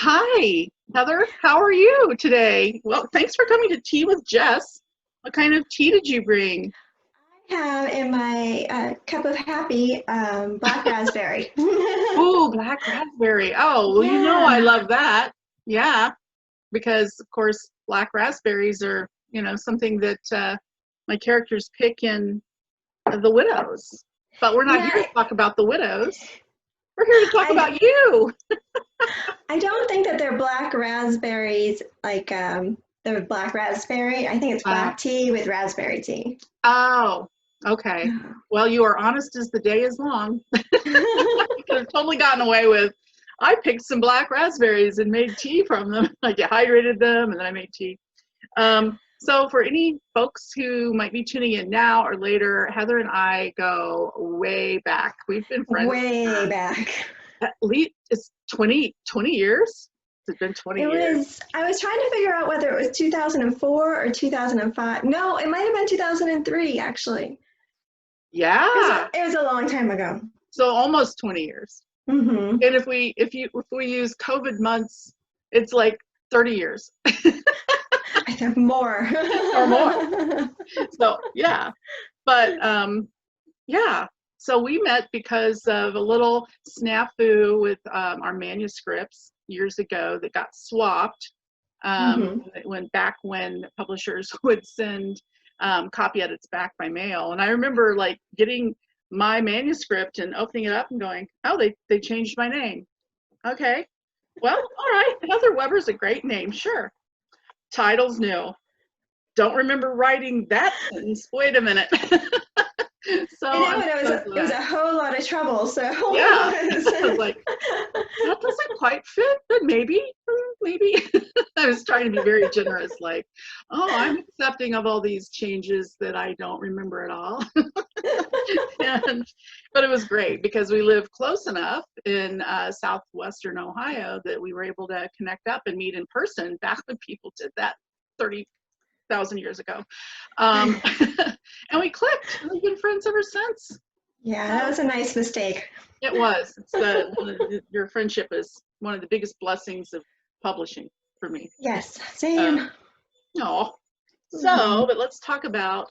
Hi, Heather. How are you today? Well, thanks for coming to Tea with Jess. What kind of tea did you bring? I have in my cup of happy black raspberry. Ooh, black raspberry. Oh, well, I Yeah. love that. Yeah, because of course, black raspberries are, something that my characters pick in The Widows. But we're not here to Yeah, talk about the widows. We're here to talk I about you. I don't think that they're black raspberries like they're black raspberry. I think it's Uh, black tea with raspberry tea. oh, okay. Well, you are honest as the day is long. You could have totally gotten away with, I picked some black raspberries and made tea from them. I dehydrated them and then I made tea. So for any folks who might be tuning in now or later, Heather and I go way back. We've been friends Way for back. at least it's 20 years. It's been 20 years. I was trying to figure out whether it was 2004 or 2005. No, it might have been 2003 actually. Yeah. It was a long time ago. So almost 20 years. Mm-hmm. And if we use COVID months, it's like 30 years I think more. or more. So yeah. But yeah. So we met because of a little snafu with our manuscripts years ago that got swapped. Mm-hmm. When publishers would send copy edits back by mail, and I remember like getting my manuscript and opening it up and going, "Oh, they changed my name. Okay, well, all right. Heather Weber's a great name, sure. Title's new. Don't remember writing that sentence. Wait a minute." So I know, I'm and so it was glad. a whole lot of trouble. So Yeah, I was it like, that doesn't quite fit, but maybe, maybe. I was trying to be very generous, like, oh, I'm accepting of all these changes that I don't remember at all. and, but it was great because we live close enough in southwestern Ohio that we were able to connect up and meet in person back when people did that 30,000 years ago. Um, and we clicked. We've been friends ever since. yeah, that So was a nice mistake. it was. Your friendship is one of the biggest blessings of publishing for me. Yes, Um, same. no. Mm-hmm. But let's talk about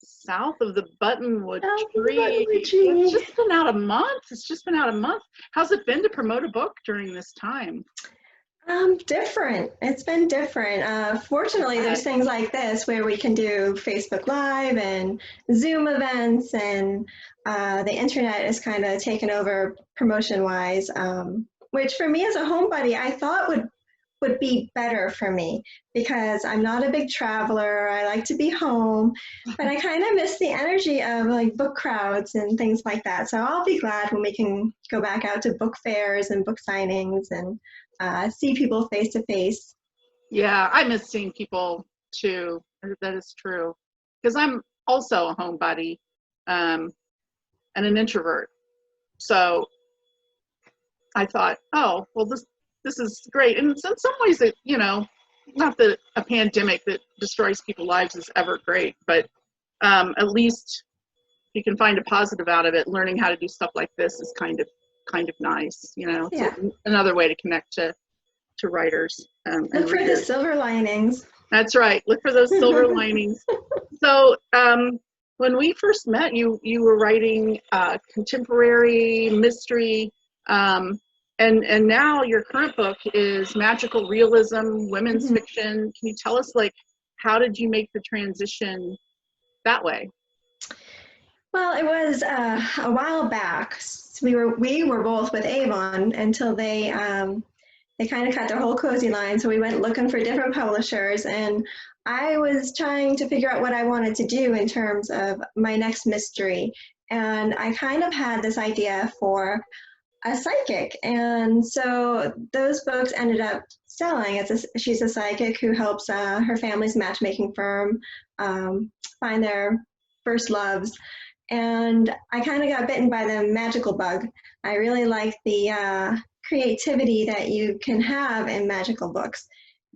South of the Buttonwood Oh, Tree. the It's tree. just been out a month. It's just been out a month. How's it been to promote a book during this time? Different. It's been different. Fortunately, there's things like this where we can do Facebook Live and Zoom events, and the internet is kind of taken over promotion-wise, which for me as a homebody, I thought would be better for me because I'm not a big traveler. I like to be home, but I kind of miss the energy of like book crowds and things like that. So I'll be glad when we can go back out to book fairs and book signings and see people face to face. Yeah, I miss seeing people too. That is true. Because I'm also a homebody um, and an introvert. So I thought, oh, well, this is great. And in some ways, not that a pandemic that destroys people's lives is ever great, but at least you can find a positive out of it. Learning how to do stuff like this is kind of nice. It's Yeah, another way to connect to writers look and for the readers. silver linings. That's right. Look for those silver linings. So when we first met, you were writing contemporary mystery, and now your current book is magical realism, women's Mhm. fiction. Can you tell us like how did you make the transition that way? Well, it was a while back. We were both with Avon until they kind of cut their whole cozy line. So we went looking for different publishers, and I was trying to figure out what I wanted to do in terms of my next mystery. And I kind of had this idea for a psychic, and so those books ended up selling. She's a psychic who helps her family's matchmaking firm find their first loves, and I kind of got bitten by the magical bug. I really like the creativity that you can have in magical books.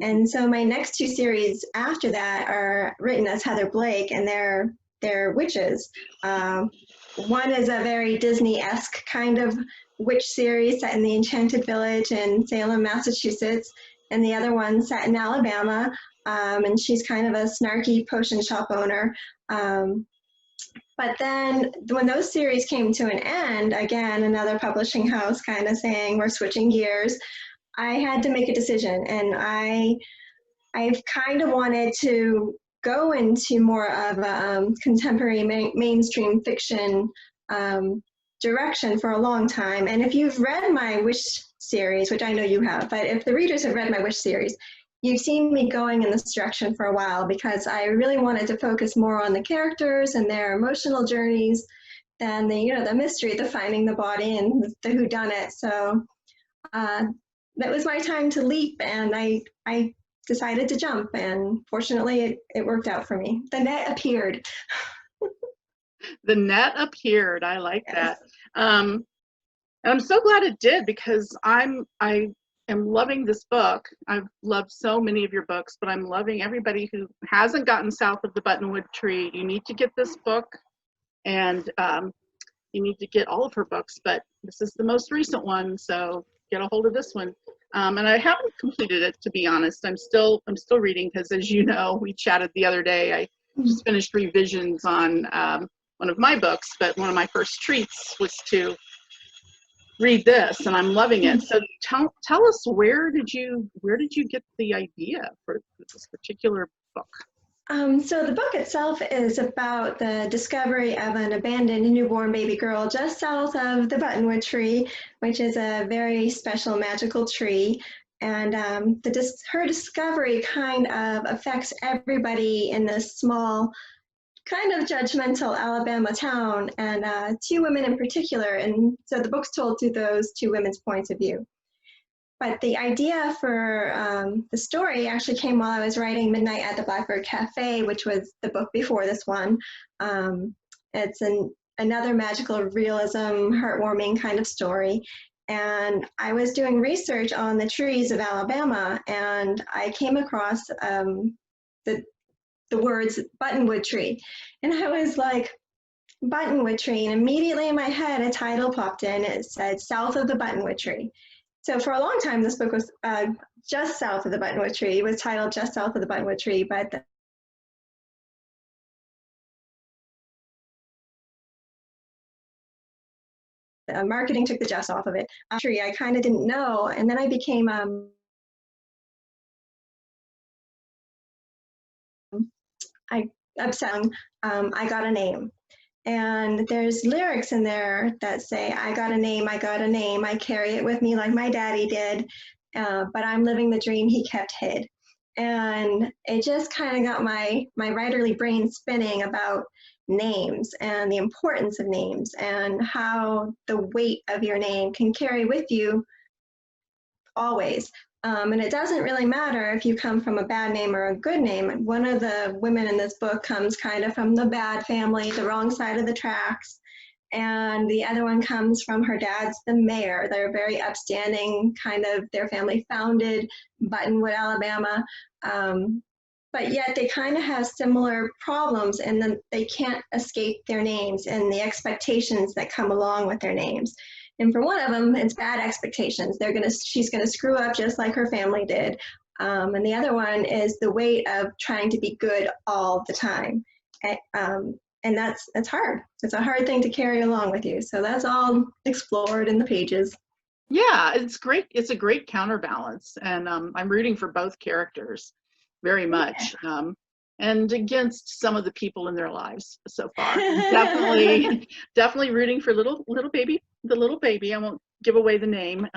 And so my next two series after that are written as Heather Blake, and they're witches. One is a very Disney-esque kind of witch series set in the Enchanted Village in Salem, Massachusetts, and the other one set in Alabama. And she's kind of a snarky potion shop owner. But then when those series came to an end, again, another publishing house kind of saying we're switching gears, I had to make a decision. And I've kind of wanted to go into more of a contemporary mainstream fiction direction for a long time. And if you've read my Wish series, which I know you have, but if the readers have read my Wish series, you've seen me going in this direction for a while because I really wanted to focus more on the characters and their emotional journeys than the mystery, the finding the body and the whodunit. So that was my time to leap, and I decided to jump, and fortunately it worked out for me. The net appeared. The net appeared. I like Yes. that. And I'm so glad it did, because I am loving this book. I've loved so many of your books, but I'm loving everybody who hasn't gotten South of the Buttonwood Tree. You need to get this book, and you need to get all of her books, but this is the most recent one, so get a hold of this one. And I haven't completed it, to be honest. I'm still reading, because as you know, we chatted the other day, I just finished revisions on one of my books, but one of my first treats was to read this, and I'm loving it. So tell us, where did you get the idea for this particular book? So the book itself is about the discovery of an abandoned newborn baby girl just south of the Buttonwood Tree, which is a very special magical tree. And her discovery kind of affects everybody in this small, kind of judgmental Alabama town, and two women in particular. And so the book's told through those two women's points of view. But the idea for the story actually came while I was writing Midnight at the Blackbird Cafe, which was the book before this one. It's another magical realism, heartwarming kind of story. And I was doing research on the trees of Alabama, and I came across the words Buttonwood Tree. And I was like, Buttonwood Tree. And immediately in my head, a title popped in. It said South of the Buttonwood Tree. So for a long time, this book was just south of the Buttonwood Tree. It was titled Just South of the Buttonwood Tree, but the marketing took the just off of it. Tree, I kind of didn't know, and then I became upset. I got a name. And there's lyrics in there that say, I got a name, I got a name, I carry it with me like my daddy did, but I'm living the dream he kept hid. And it just kind of got my writerly brain spinning about names and the importance of names and how the weight of your name can carry with you always. And it doesn't really matter if you come from a bad name or a good name. One of the women in this book comes kind of from the bad family, the wrong side of the tracks. And the other one comes from her dad's the mayor. They're very upstanding, kind of, their family founded Buttonwood, Alabama. But yet they kind of have similar problems, and then they can't escape their names and the expectations that come along with their names. And for one of them, it's bad expectations. She's gonna screw up just like her family did. And the other one is the weight of trying to be good all the time. And that's hard. It's a hard thing to carry along with you. So that's all explored in the pages. Yeah, it's great. It's a great counterbalance, and I'm rooting for both characters very much. Yeah. And against some of the people in their lives so far. Definitely rooting for the little baby. I won't give away the name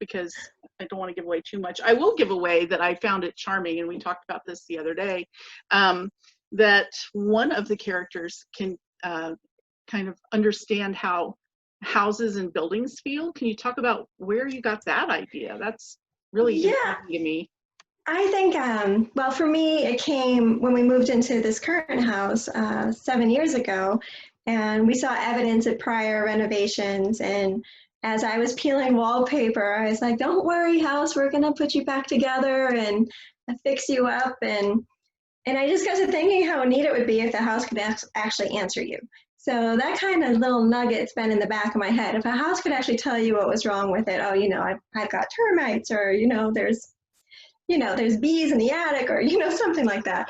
because I don't want to give away too much. I will give away that I found it charming, and we talked about this the other day, that one of the characters can kind of understand how houses and buildings feel. Can you talk about where you got that idea? That's really interesting to me. I think, well, for me, it came when we moved into this current house 7 years ago, and we saw evidence of prior renovations. And as I was peeling wallpaper, I was like, don't worry, house, we're going to put you back together and fix you up. And I just got to thinking how neat it would be if the house could actually answer you. So that kind of little nugget's been in the back of my head. If a house could actually tell you what was wrong with it, oh, I've got termites, or there's bees in the attic, or something like that.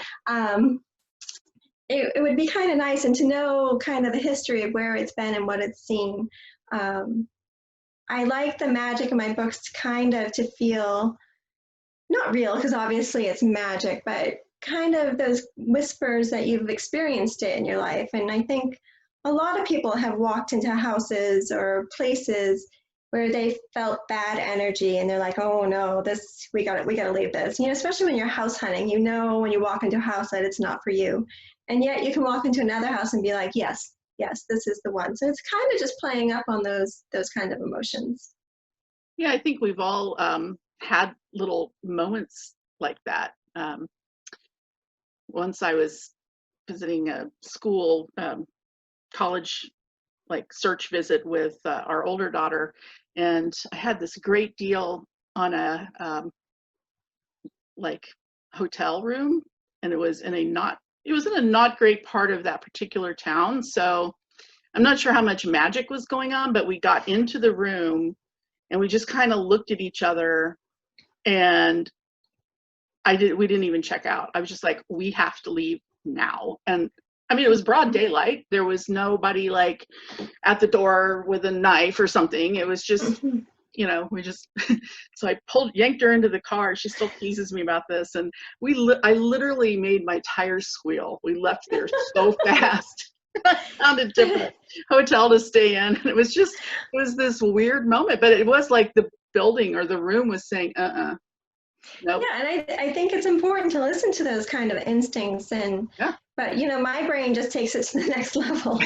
It would be kind of nice, and to know kind of the history of where it's been and what it's seen. I like the magic in my books to feel not real, because obviously it's magic, but kind of those whispers that you've experienced it in your life. And I think a lot of people have walked into houses or places where they felt bad energy, and they're like, oh no, we gotta leave this. Especially when you're house hunting, when you walk into a house that it's not for you. And yet you can walk into another house and be like, yes, this is the one. So it's kind of just playing up on those kind of emotions. Yeah, I think we've all had little moments like that. Once I was visiting a school, college, like search visit with our older daughter, and I had this great deal on a like hotel room, and it was in a not great part of that particular town. So I'm not sure how much magic was going on, but we got into the room and we just kind of looked at each other, and we didn't even check out. I was just like, we have to leave now. And I mean, it was broad daylight. There was nobody like at the door with a knife or something. It was just, so I yanked her into the car. She still teases me about this. And I literally made my tires squeal. We left there so fast. I found a different hotel to stay in. And it was this weird moment, but it was like the building or the room was saying, nope. Yeah, and I think it's important to listen to those kind of instincts, but my brain just takes it to the next level.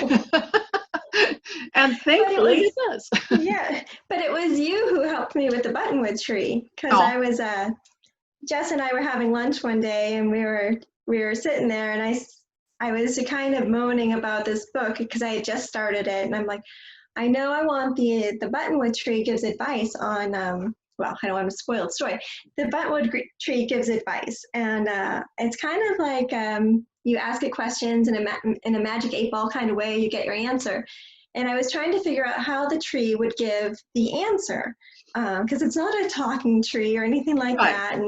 And thankfully it does. Yeah, but it was you who helped me with the buttonwood tree, because I was Jess and I were having lunch one day, and we were sitting there, and I was kind of moaning about this book because I had just started it, and I'm like, I know I want the buttonwood tree gives advice on well, I don't want to spoil the story. The buttonwood tree gives advice, and it's kind of like you ask it questions in a magic 8-ball kind of way, you get your answer. And I was trying to figure out how the tree would give the answer, because it's not a talking tree or anything like that.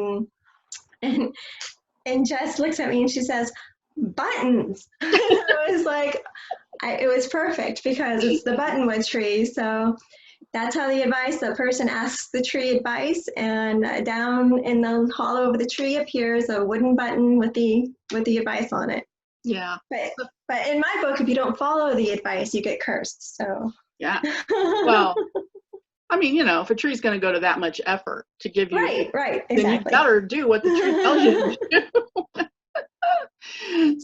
And Jess looks at me and she says, buttons. I was like, it was perfect because it's the buttonwood tree. So that's how the person asks the tree advice, and down in the hollow of the tree appears a wooden button with the advice on it. Yeah. But in my book, if you don't follow the advice, you get cursed. So yeah. Well, I mean, if a tree's going to go to that much effort to give you, right, exactly, then you better do what the tree tells you to do.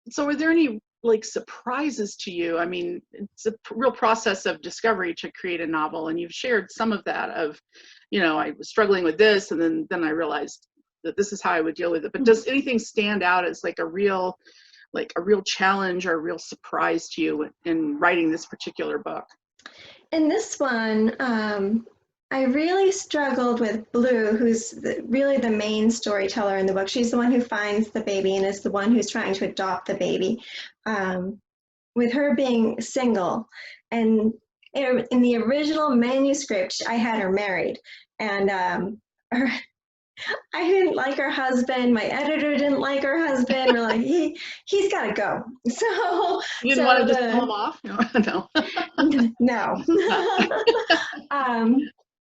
So were there any like surprises to you? I mean, it's a real process of discovery to create a novel, and you've shared some of that of, I was struggling with this, and then I realized that this is how I would deal with it. But does anything stand out as like a real challenge or a real surprise to you in writing this particular book? In this one, I really struggled with Blue, who's really the main storyteller in the book. She's the one who finds the baby and is the one who's trying to adopt the baby. With her being single, and in the original manuscript, I had her married, and I didn't like her husband. My editor didn't like her husband. We're like, he's got to go. So you didn't want to just pull him off? No.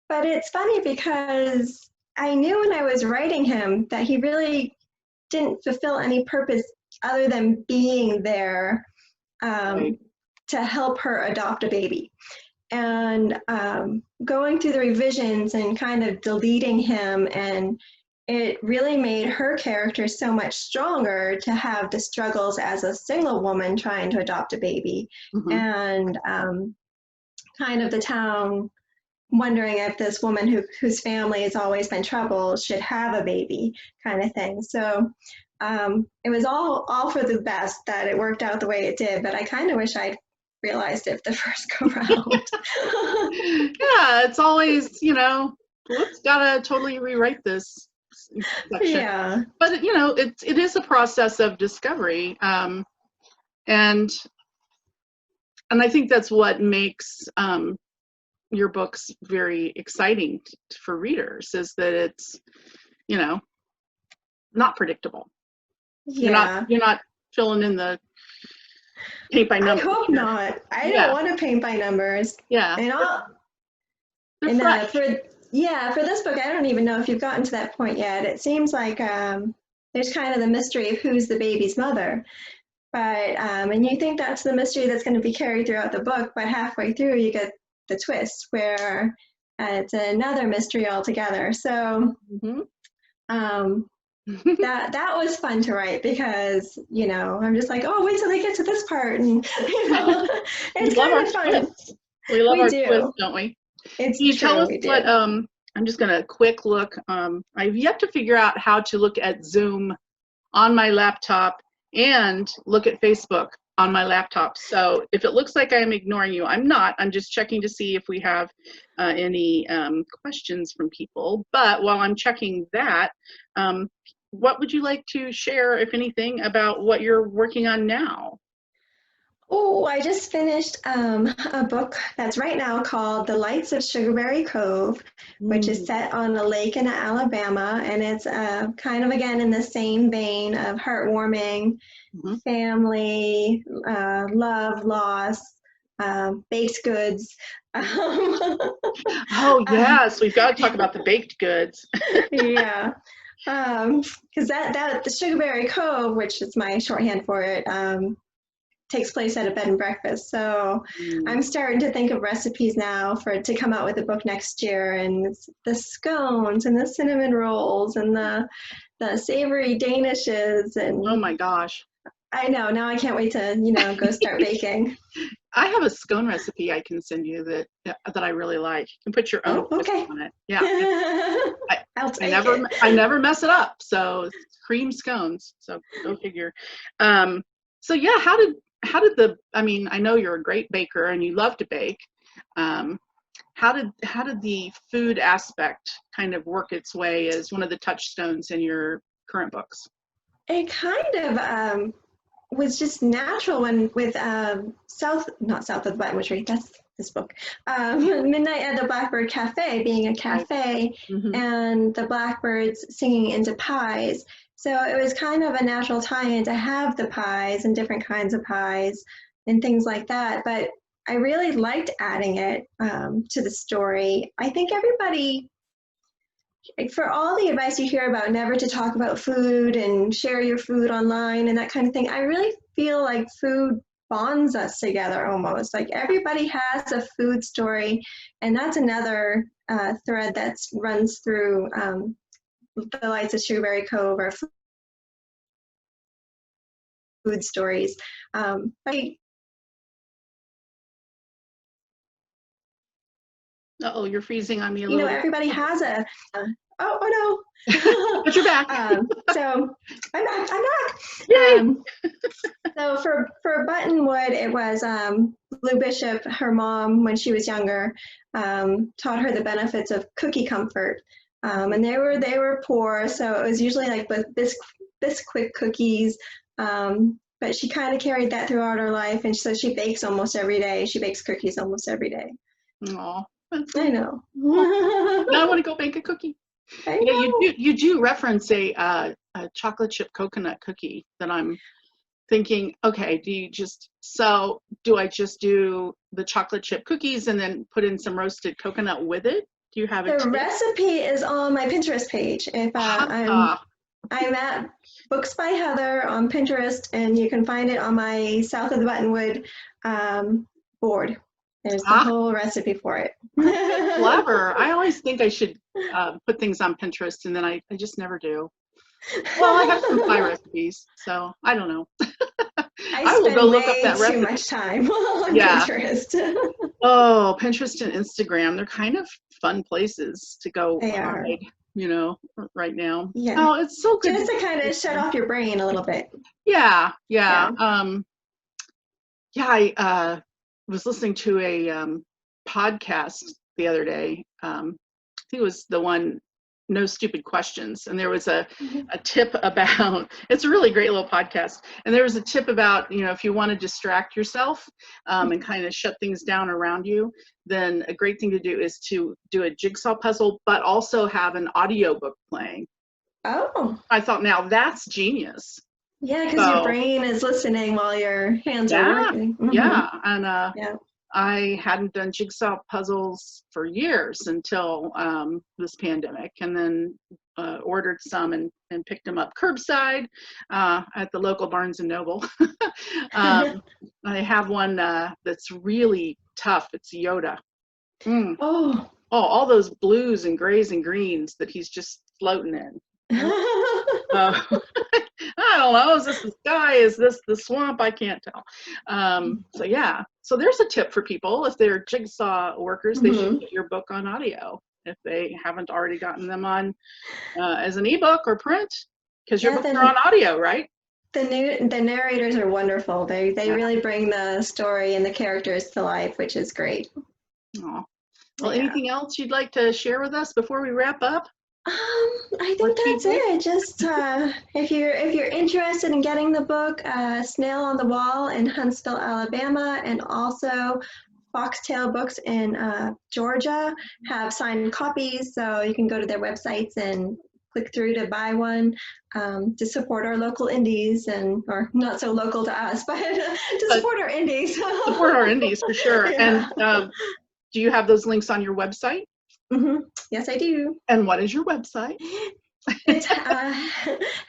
But it's funny because I knew when I was writing him that he really didn't fulfill any purpose other than being there to help her adopt a baby. And going through the revisions and kind of deleting him, and it really made her character so much stronger to have the struggles as a single woman trying to adopt a baby, and kind of the town wondering if this woman whose family has always been trouble should have a baby, kind of thing. So it was all for the best that it worked out the way it did, but I kind of wish I'd realized it the first go round. Yeah, it's always, let's gotta totally rewrite this section. Yeah. But it is a process of discovery. And I think that's what makes your books very exciting for readers, is that it's, you know, not predictable. Yeah. You're not filling in the paint by I numbers. hope not. I don't Yeah. want to paint by numbers. Yeah. And They're and fresh. for this book, I don't even know if you've gotten to that point yet. It seems like there's kind of the mystery of who's the baby's mother. But and you think that's the mystery that's going to be carried throughout the book, but halfway through you get the twist where it's another mystery altogether. So that was fun to write, because I'm just like, oh, wait till they get to this part, and it's kind of fun. Twists. We love our do. twists, don't we? It's Can you true, tell us we do. what? I'm just gonna quick look. I've yet to figure out how to look at Zoom on my laptop and look at Facebook on my laptop. So if it looks like I'm ignoring you, I'm not. I'm just checking to see if we have any questions from people. But while I'm checking that, what would you like to share, if anything, about what you're working on now? Oh, I just finished a book that's right now called The Lights of Sugarberry Cove, which is set on a lake in Alabama, and it's kind of, again, in the same vein of heartwarming family, love, loss, baked goods. Oh, yes, we've got to talk about the baked goods. Yeah. Because the Sugarberry Cove, which is my shorthand for it, takes place at a bed and breakfast. So I'm starting to think of recipes now to come out with a book next year, and it's the scones and the cinnamon rolls and the savory danishes. And oh my gosh, I know, now I can't wait to go start baking. I have a scone recipe I can send you that I really like. You can put your own twist on it. Yeah. I never mess it up. So it's cream scones. So go figure. So yeah, how did I mean, I know you're a great baker and you love to bake. How did the food aspect kind of work its way as one of the touchstones in your current books? It kind of was just natural with not South of the Buttonwood Tree, that's this book, Midnight at the Blackbird Cafe being a cafe, and the blackbirds singing into pies. So it was kind of a natural tie-in to have the pies and different kinds of pies and things like that. But I really liked adding it to the story. I think everybody, for all the advice you hear about never to talk about food and share your food online and that kind of thing, I really feel like food bonds us together almost. Like everybody has a food story, and that's another thread that runs through The Lights of Sugarberry Cove, or food stories. Uh-oh, you're freezing on me a little bit. Everybody has oh no. But you're back. So I'm back. So for Buttonwood, it was Lou Bishop, her mom, when she was younger, taught her the benefits of cookie comfort. And they were poor, so it was usually like Bisquick cookies. But she kind of carried that throughout her life, and so she bakes almost every day. She bakes cookies almost every day. Aw. I know. Now I want to go bake a cookie. I know. Yeah, you do reference a chocolate chip coconut cookie that I'm thinking, okay, do I just do the chocolate chip cookies and then put in some roasted coconut with it? Do you have it? The recipe is on my Pinterest page. If I'm at Books by Heather on Pinterest, and you can find it on my South of the Buttonwood board. There's the whole recipe for it. Clever. I always think I should put things on Pinterest, and then I just never do. Well, I have some pie recipes, so I don't know. I will go look up that recipe. Too much time on Pinterest. Oh, Pinterest and Instagram, they're kind of fun places to go hide, right now. Yeah. Oh, it's so good. Just to kind of shut off your brain a little bit. Yeah. I was listening to a podcast the other day. I think it was the one no stupid questions. And there was a Mhm. tip about, it's a really great little podcast. And there was a tip about, if you want to distract yourself and kind of shut things down around you, then a great thing to do is to do a jigsaw puzzle, but also have an audiobook playing. Oh, I thought, now that's genius. yeah, because your So, brain is listening while your hands are yeah, working. Mhm. yeah. And Yeah. I hadn't done jigsaw puzzles for years until this pandemic, and then ordered some and picked them up curbside at the local Barnes and Noble. I have one that's really tough. It's Yoda. Mm. Oh. Oh, all those blues and grays and greens that he's just floating in. Uh, I don't know. Is this the sky? Is this the swamp? I can't tell. So yeah. So there's a tip for people. If they're jigsaw workers, they should Mhm. get your book on audio if they haven't already gotten them on as an ebook or print, because your Yeah, books are on audio, right? the narrators are wonderful. They Yeah. really bring the story and the characters to life, which is great. Aw. Well, Yeah. anything else you'd like to share with us before we wrap up? I Or think that's TJ? it. Just if you're interested in getting the book, Snail on the Wall in Huntsville, Alabama, and also Foxtail Books in Georgia have signed copies, so you can go to their websites and click through to buy one to support our local indies, and or not so local to us, but to support our indies. Support our indies for sure. Yeah. And do you have those links on your website? Mm-hmm. Yes, I do. And what is your website? It's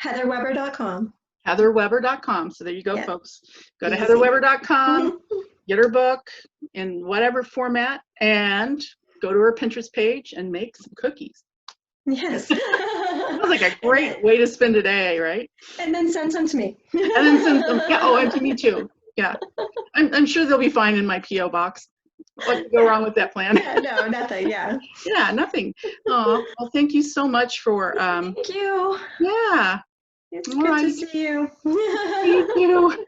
heatherweber.com. heatherweber.com. So there you go, Yeah. folks. Go to Easy. heatherweber.com, get her book in whatever format, and go to her Pinterest page and make some cookies. Yes. Sounds like a great way to spend a day, right? And then send some to me. And then send them. Yeah, oh, and to me too. Yeah. I'm sure they'll be fine in my P.O. box. What could go wrong with that plan? Yeah, no, nothing. Yeah. Yeah, nothing. Oh, well, thank you so much for, Thank you. yeah. It's All good right. to see you. See you.